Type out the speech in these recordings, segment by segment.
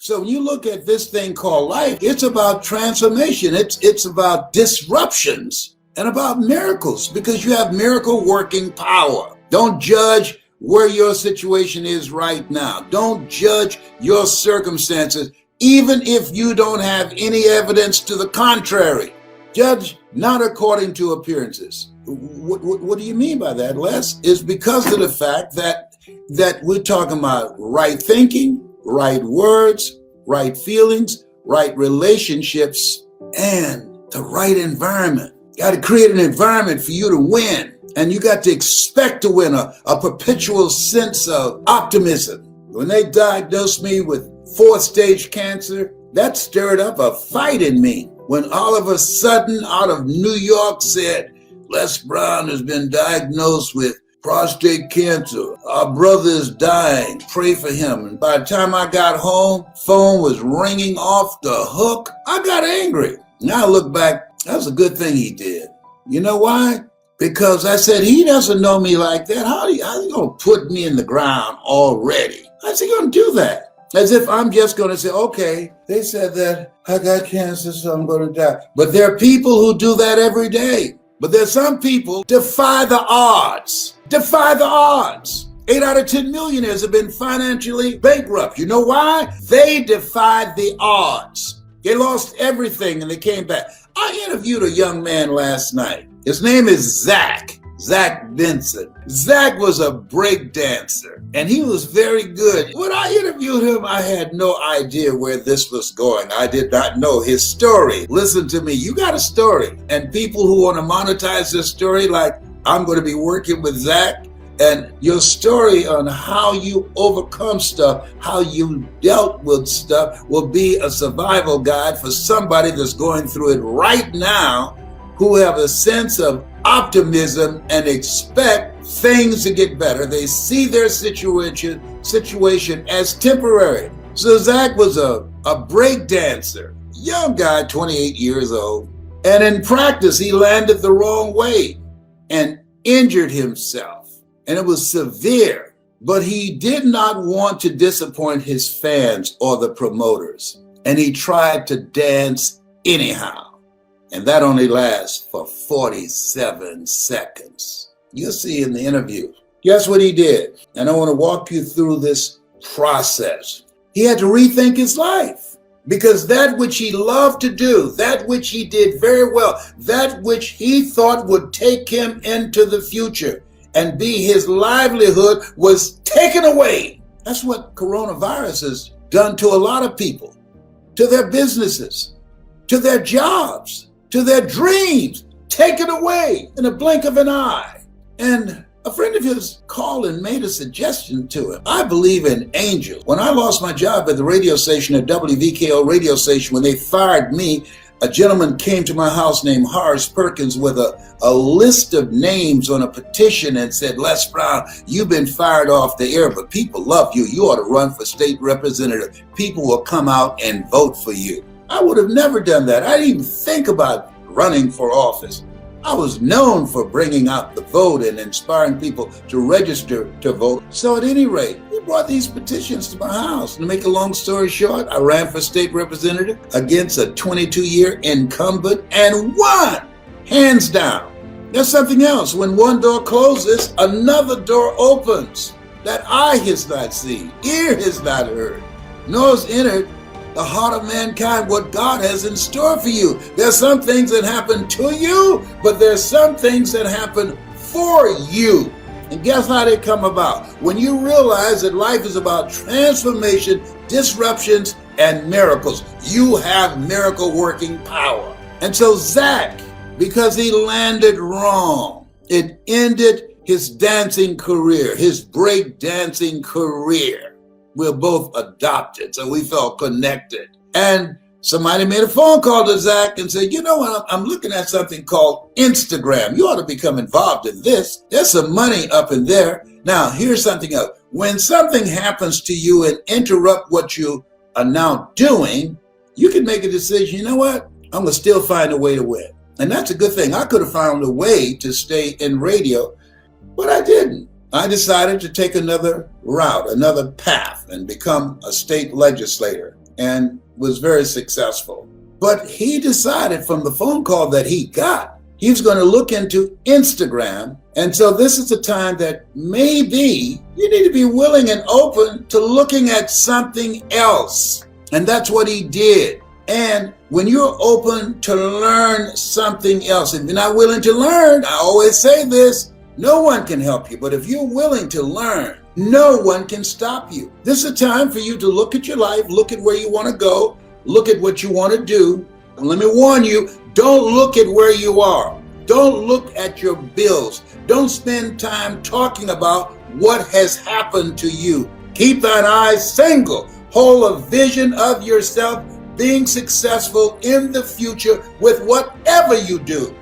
So when you look at this thing called life, it's about transformation. It's about disruptions and about miracles, because you have miracle working power. Don't judge where your situation is right now. Don't judge your circumstances, even if you don't have any evidence to the contrary. Judge not according to appearances. What do you mean by that, Les? It's because of the fact that we're talking about right thinking, right words, right feelings, right relationships, and the right environment. You got to create an environment for you to win. And you got to expect to win, a perpetual sense of optimism. When they diagnosed me with 4th stage cancer, that stirred up a fight in me. When all of a sudden, out of New York said, Les Brown has been diagnosed with prostate cancer. Our brother is dying. Pray for him. And by the time I got home, phone was ringing off the hook. I got angry. Now I look back, that was a good thing he did. You know why? Because I said, he doesn't know me like that. How are you going to put me in the ground already? How's he going to do that? As if I'm just going to say, okay, they said that I got cancer, so I'm going to die. But there are people who do that every day. But there's some people defy the odds. Defy the odds. 8 out of 10 millionaires have been financially bankrupt. You know why? They defied the odds. They lost everything and they came back. I interviewed a young man last night. His name is Zach Benson. Zach was a break dancer and he was very good. When I interviewed him, I had no idea where this was going. I did not know his story. Listen to me, you got a story. And people who want to monetize this story, like I'm going to be working with Zach, and your story on how you overcome stuff, how you dealt with stuff, will be a survival guide for somebody that's going through it right now, who have a sense of optimism and expect things to get better. They see their situation as temporary. So Zach was a break dancer, young guy, 28 years old. And in practice, he landed the wrong way and injured himself. And it was severe, but he did not want to disappoint his fans or the promoters. And he tried to dance anyhow. And that only lasts for 47 seconds. You'll see in the interview. Guess what he did? And I want to walk you through this process. He had to rethink his life, because that which he loved to do, that which he did very well, that which he thought would take him into the future and be his livelihood, was taken away. That's what coronavirus has done to a lot of people, to their businesses, to their jobs, to their dreams, taken away in a blink of an eye. And a friend of his called and made a suggestion to him. I believe in angels. When I lost my job at the radio station, at WVKO radio station, when they fired me, a gentleman came to my house named Horace Perkins with a list of names on a petition and said, Les Brown, you've been fired off the air, but people love you. You ought to run for state representative. People will come out and vote for you. I would have never done that. I didn't even think about running for office. I was known for bringing out the vote and inspiring people to register to vote. So at any rate, he brought these petitions to my house. To make a long story short, I ran for state representative against a 22-year incumbent and won, hands down. There's something else. When one door closes, another door opens that eye has not seen, ear has not heard, nor has entered the heart of mankind what God has in store for you. There's some things that happen to you, but there's some things that happen for you. And guess how they come about? When you realize that life is about transformation, disruptions, and miracles. You have miracle working power. And so Zach, because he landed wrong, it ended his dancing career, his break dancing career. We're both adopted, so we felt connected. And somebody made a phone call to Zach and said, you know what, I'm looking at something called Instagram. You ought to become involved in this. There's some money up in there. Now, here's something else. When something happens to you and interrupt what you are now doing, you can make a decision, you know what, I'm going to still find a way to win. And that's a good thing. I could have found a way to stay in radio, but I didn't. I decided to take another route, another path, and become a state legislator. and was very successful. But he decided from the phone call that he got, he was going to look into Instagram. And so this is a time that maybe you need to be willing and open to looking at something else. And that's what he did. And when you're open to learn something else, if you're not willing to learn, I always say this, no one can help you. But if you're willing to learn, no one can stop you. This is a time for you to look at your life, look at where you want to go, look at what you want to do. And let me warn you, don't look at where you are. Don't look at your bills. Don't spend time talking about what has happened to you. Keep thine eyes single. Hold a vision of yourself being successful in the future with whatever you do.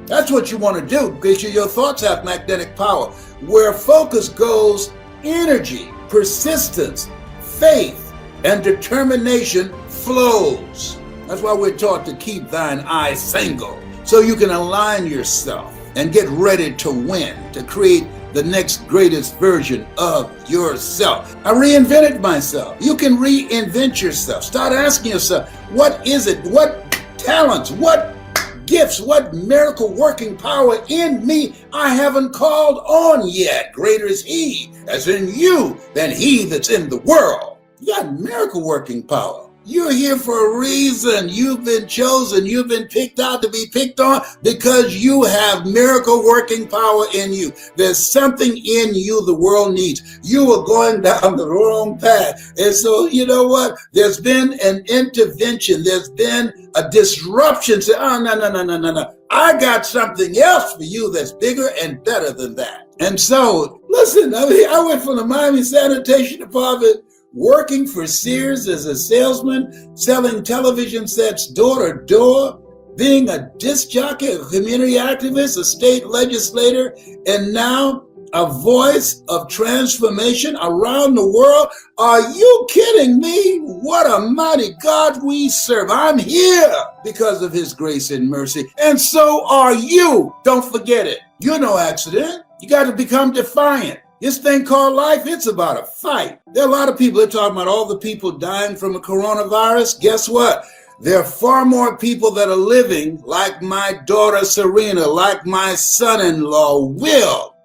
That's what you want to do because your thoughts have magnetic power. Where focus goes, energy, persistence, faith, and determination flows. That's why we're taught to keep thine eyes single, so you can align yourself and get ready to win, to create the next greatest version of yourself. I reinvented myself. You can reinvent yourself. Start asking yourself, what is it? What talents? What gifts? What miracle working power in me I haven't called on yet? Greater is he that's in you than he that's in the world. You got miracle working power. You're here for a reason. You've been chosen. You've been picked out to be picked on because you have miracle working power in you. There's something in you the world needs. You are going down the wrong path. And so, you know what? There's been an intervention. There's been a disruption. Say, oh, no. I got something else for you that's bigger and better than that. And so, listen, I went from the Miami Sanitation Department working for Sears as a salesman, selling television sets door to door, being a disc jockey, a community activist, a state legislator, and now a voice of transformation around the world. Are you kidding me? What a mighty God we serve. I'm here because of his grace and mercy. And so are you. Don't forget it. You're no accident. You got to become defiant. This thing called life, it's about a fight. There are a lot of people that are talking about all the people dying from the coronavirus. Guess what? There are far more people that are living like my daughter Serena, like my son-in-law Will.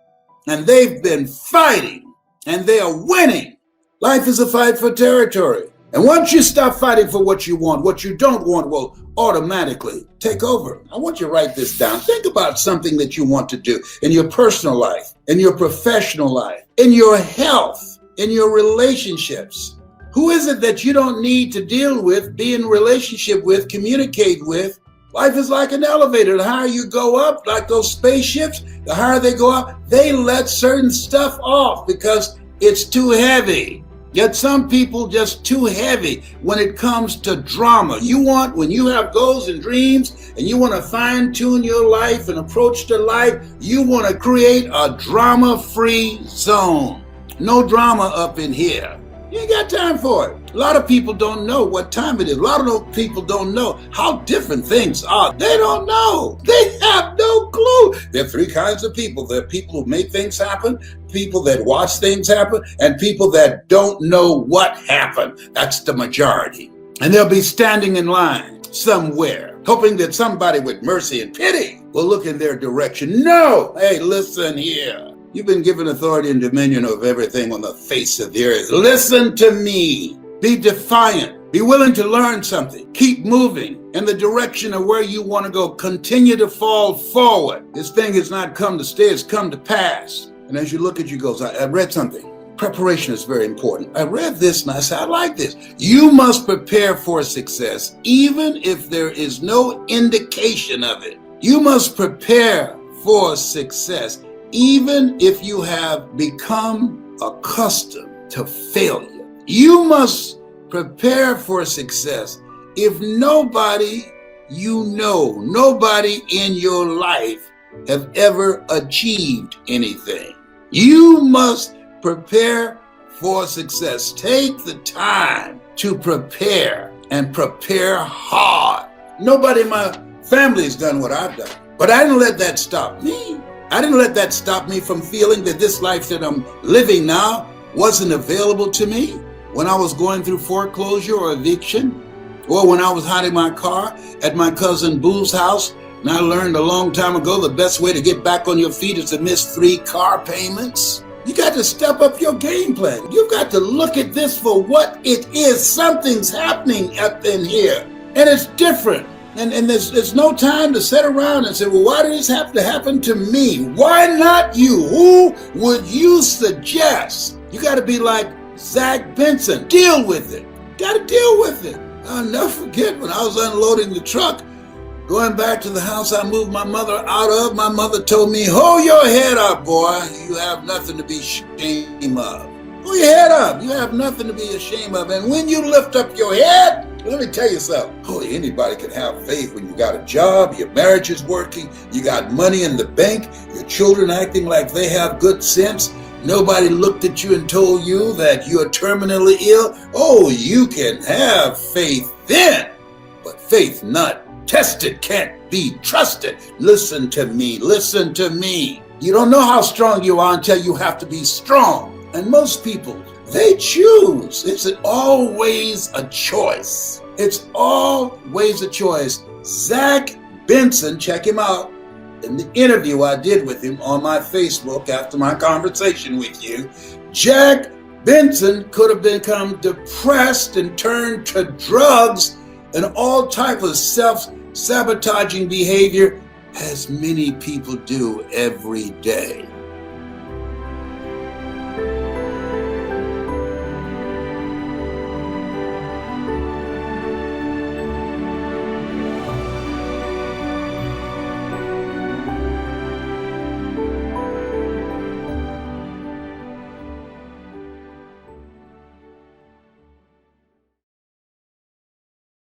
And they've been fighting, and they are winning. Life is a fight for territory. And once you stop fighting for what you want, what you don't want will automatically take over. I want you to write this down. Think about something that you want to do in your personal life, in your professional life, in your health, in your relationships. Who is it that you don't need to deal with, be in relationship with, communicate with? Life is like an elevator. The higher you go up, like those spaceships, the higher they go up, they let certain stuff off because it's too heavy. Yet some people just too heavy when it comes to drama. When you have goals and dreams and you want to fine tune your life and approach to life, you want to create a drama-free zone. No drama up in here. You ain't got time for it. A lot of people don't know what time it is. A lot of people don't know how different things are. They don't know. They have no clue. There are three kinds of people. There are people who make things happen, people that watch things happen, and people that don't know what happened. That's the majority. And they'll be standing in line somewhere, hoping that somebody with mercy and pity will look in their direction. No! Hey, listen here. You've been given authority and dominion over everything on the face of the earth. Listen to me. Be defiant. Be willing to learn something. Keep moving in the direction of where you want to go. Continue to fall forward. This thing has not come to stay, it's come to pass. And as you look at your goals, I read something. Preparation is very important. I read this and I said, I like this. You must prepare for success, even if there is no indication of it. You must prepare for success, even if you have become accustomed to failure. You must prepare for success if nobody nobody in your life have ever achieved anything. You must prepare for success. Take the time to prepare and prepare hard. Nobody in my family has done what I've done, but I didn't let that stop me. I didn't let that stop me from feeling that this life that I'm living now wasn't available to me. when I was going through foreclosure or eviction, or when I was hiding my car at my cousin Boo's house. And I learned a long time ago the best way to get back on your feet is to miss 3 car payments. You got to step up your game plan. You've got to look at this for what it is. Something's happening up in here, and it's different. And there's no time to sit around and say, well, why did this have to happen to me? Why not you? Who would you suggest? You got to be like Zach Benson. Deal with it. Got to deal with it. I'll never forget when I was unloading the truck, going back to the house I moved my mother out of. My mother told me, hold your head up, boy. You have nothing to be ashamed of. Hold your head up. You have nothing to be ashamed of. And when you lift up your head, let me tell you something. Oh, anybody can have faith when you got a job, your marriage is working, you got money in the bank, your children acting like they have good sense. Nobody looked at you and told you that you're terminally ill. Oh, you can have faith then. But faith not tested can't be trusted. Listen to me. Listen to me. You don't know how strong you are until you have to be strong. And most people, they choose. It's always a choice. It's always a choice. Zach Benson, check him out. In the interview I did with him on my Facebook after my conversation with you, Jack Benson could have become depressed and turned to drugs and all type of self-sabotaging behavior, as many people do every day.